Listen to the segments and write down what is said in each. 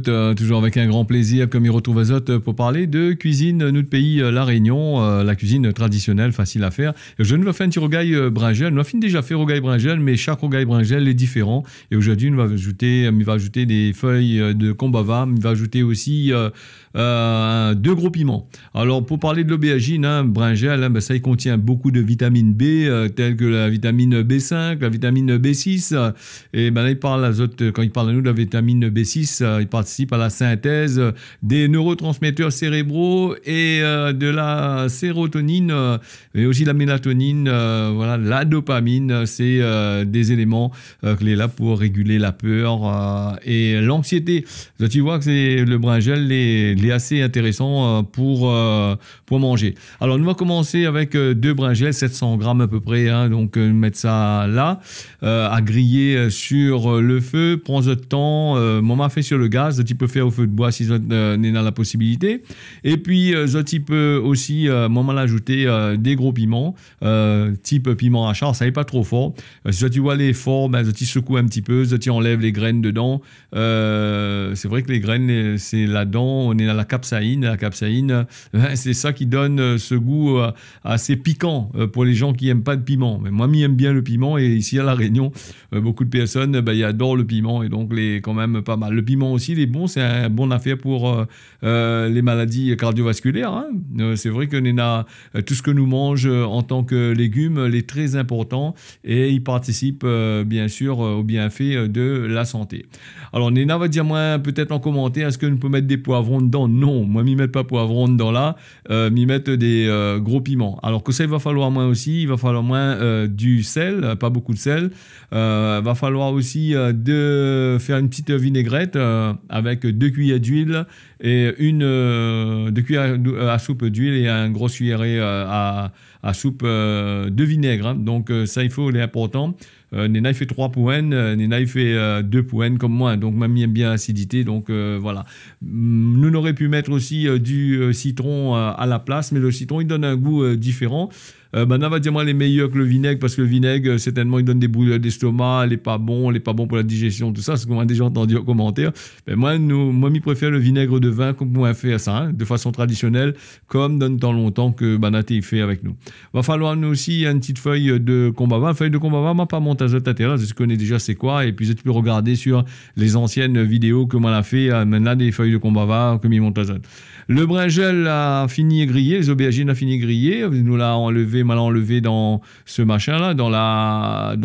toujours avec un grand plaisir, comme il retrouve Azot, pour parler de cuisine, notre pays, la Réunion, la cuisine traditionnelle, facile à faire. Je nous vais faire un petit rogaille bringel. Nous avons déjà fait rogaille bringel, mais chaque rogaille bringel est différent. Et aujourd'hui, nous va ajouter des feuilles de combava, il va ajouter aussi 2 gros piments. Alors, pour parler de l'aubergine, bringel, ça il contient beaucoup de vitamine B, telles que la vitamine B5, la vitamine B6. Et là, quand il parle à nous de la vitamine B6, il participe à la synthèse des neurotransmetteurs cérébraux et de la sérotonine, et aussi la mélatonine, voilà, la dopamine. C'est des éléments clés là pour réguler la peur et l'anxiété. Tu vois que le bringel est assez intéressant pour manger. Alors, nous allons commencer avec 2 bringels, 700 grammes à peu près. Donc, mettre ça là, à griller sur le feu. Prends votre temps. Maman fait sur le gaz. Tu peux faire au feu de bois si vous n'avez la possibilité. Et puis, tu peux aussi, maman l'ajouter des gros piments, type piment à char. Ça n'est pas trop fort. Si tu vois les forts, tu secoues un petit peu. Tu enlèves les graines dedans. C'est vrai que les graines, c'est là-dedans. On est dans la capsaïne. La capsaïne, c'est ça qui donne ce goût assez piquant pour les gens qui n'aiment pas de piment. Mais moi, j'aime bien le piment. Et ici, à La Réunion, beaucoup de personnes ils adorent le piment. Et donc, quand même pas mal. Le piment aussi, il est bon. C'est une bonne affaire pour les maladies cardiovasculaires. C'est vrai que tout ce que nous mangeons en tant que légumes est très important. Et il participe, bien sûr, au bienfait de la santé. Alors, Néna va dire, moi, peut-être en commentaire, est-ce que nous pouvons mettre des poivrons dedans? Non, moi, m'y mettre pas poivrons dedans là, m'y mettre des gros piments. Alors que ça, il va falloir moins aussi, il va falloir moins du sel, pas beaucoup de sel. Va falloir aussi de faire une petite vinaigrette avec 2 cuillères d'huile et 2 cuillères à soupe d'huile et un gros cuillerée à soupe de vinaigre. Donc ça, il faut, l'important. Néna, il fait 3 poênes, Néna, il fait 2 poênes comme moi, donc mamie aime bien l'acidité, donc voilà. Nous, on aurait pu mettre aussi du citron à la place, mais le citron, il donne un goût différent. Maintenant, on va dire moi, les meilleurs que le vinaigre, parce que le vinaigre, certainement, il donne des brûlures d'estomac, il n'est pas bon pour la digestion, tout ça, c'est ce qu'on a déjà entendu en commentaire. Mais moi, je préfère le vinaigre de vin, comme on a fait ça, de façon traditionnelle, comme dans le temps longtemps que Banaté fait avec nous. Va falloir nous aussi une petite feuille de combava. Une feuille de combava, moi, pas monter à terre, je connais déjà c'est quoi, et puis tu peux regarder sur les anciennes vidéos que moi, on a fait, maintenant, des feuilles de combava, comme il monte à Le bringel a fini grillé, les aubergines a fini grillé, nous l'a enlevé dans ce machin là, dans la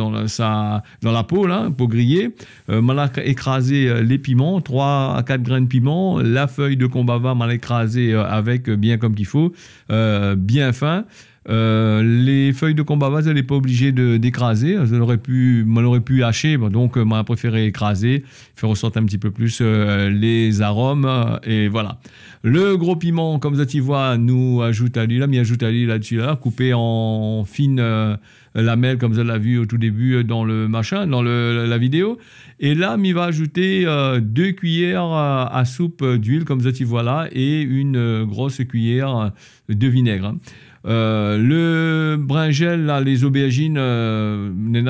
peau là, pour griller. M'a écrasé les piments, 3 à 4 grains de piment, la feuille de combava m'a écrasé avec bien comme qu'il faut, bien fin. Les feuilles de combava, elle n'est pas obligée d'écraser. Elle aurait pu hacher, donc m'a préféré écraser, faire ressortir un petit peu plus les arômes, et voilà. Le gros piment, comme ça tu vois, nous ajoute à l'huile, là-dessus, là, coupé en fines lamelles, comme ça l'a vu au tout début dans la vidéo. Et là, il va ajouter 2 cuillères à soupe d'huile, comme ça tu vois là, et une grosse cuillère de vinaigre. Le bringel, là, les aubergines,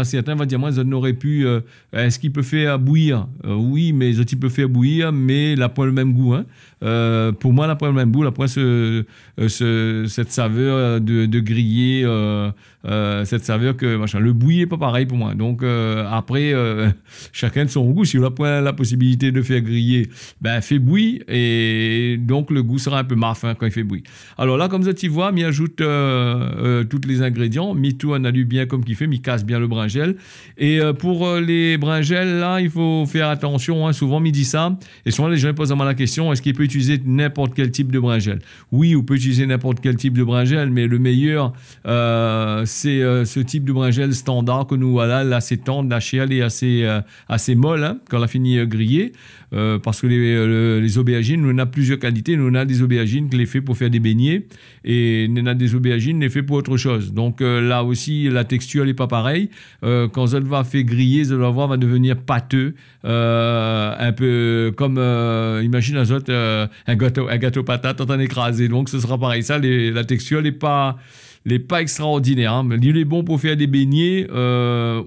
certains vont dire, moi, ça n'aurait pu. Est-ce qu'il peut faire bouillir? Oui, mais ça peut faire bouillir, mais il n'a pas le même goût. Pour moi, il n'a pas le même goût. Il n'a pas cette saveur de griller, cette saveur que machin. Le bouilli n'est pas pareil pour moi. Donc, après, chacun de son goût. Si on n'a pas la possibilité de faire griller, fait bouillir, et donc le goût sera un peu marfin quand il fait bouillir. Alors là, comme ça, tu vois, m'y ajoute tous les ingrédients, m'y tout en allume bien comme qu'il fait, m'y casse bien le bringel. Et pour les bringels, là, il faut faire attention. Souvent, m'y dit ça. Et souvent, les gens posent à moi la question, est-ce qu'il peut utiliser n'importe quel type de bringel? Oui, on peut utiliser n'importe quel type de bringel, mais le meilleur, c'est ce type de bringel standard que nous voilà, là, c'est tendre, la chair est assez molle quand elle a fini griller. Parce que les aubergines, nous on a plusieurs qualités. Nous on a des aubergines qui les fait pour faire des beignets, et nous on a des aubergines les fait pour autre chose. Donc là aussi, la texture n'est pas pareille. Quand ça va faire griller, ça va devenir pâteux, un peu comme, imagine un gâteau patate en écrasé. Donc ce sera pareil. Ça, la texture n'est pas il n'est pas extraordinaire. Hein. Il est bon pour faire des beignets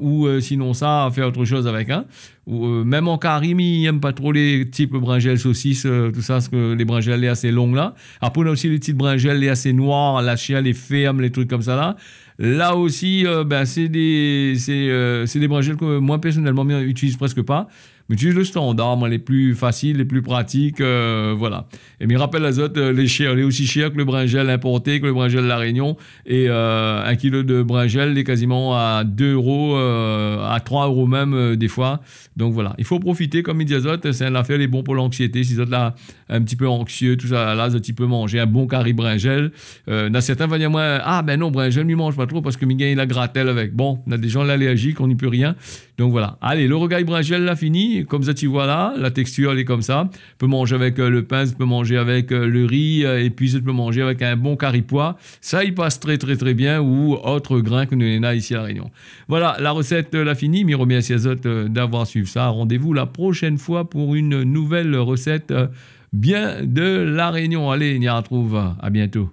ou sinon ça, faire autre chose avec. Hein. Ou, même en Karim, il n'aime pas trop les types brinjelles, saucisses, tout ça, parce que les brinjelles sont assez longues là. Après, on a aussi les petites brinjelles les assez noires, la chiale, les fermes, les trucs comme ça là. Là aussi, c'est des brinjelles que moi personnellement j'utilise presque pas. Mais j'utilise le standard, moi, les plus faciles, les plus pratiques, voilà. Et mes rappels azote, les chers, les aussi chers que le brinjel importé, que le brinjel de la Réunion. Et 1 kilo de brinjel est quasiment à 2 euros, à 3 euros même des fois. Donc voilà, il faut profiter, comme il dit azote, c'est un affaire, les bons pour l'anxiété. Si vous êtes là un petit peu anxieux, tout ça, là, tu peux manger un bon carré brinjel. Dans certains vont dire, moi, ah ben non, brinjel, ne mange pas trop parce que Miguel, il a grattel avec. Bon, on a des gens allergiques, on n'y peut rien. Donc voilà. Allez, le rogaille brinjel, là, fini. Comme ça, tu vois là, la texture, elle est comme ça. Tu peux manger avec le pain, tu peux manger avec le riz, et puis tu peux manger avec un bon caripois. Ça, il passe très, très, très bien, ou autre grain que nous avons ici à La Réunion. Voilà, la recette, la finie. Je remercie Azote d'avoir suivi ça. Rendez-vous la prochaine fois pour une nouvelle recette bien de La Réunion. Allez, on y retrouve. À bientôt.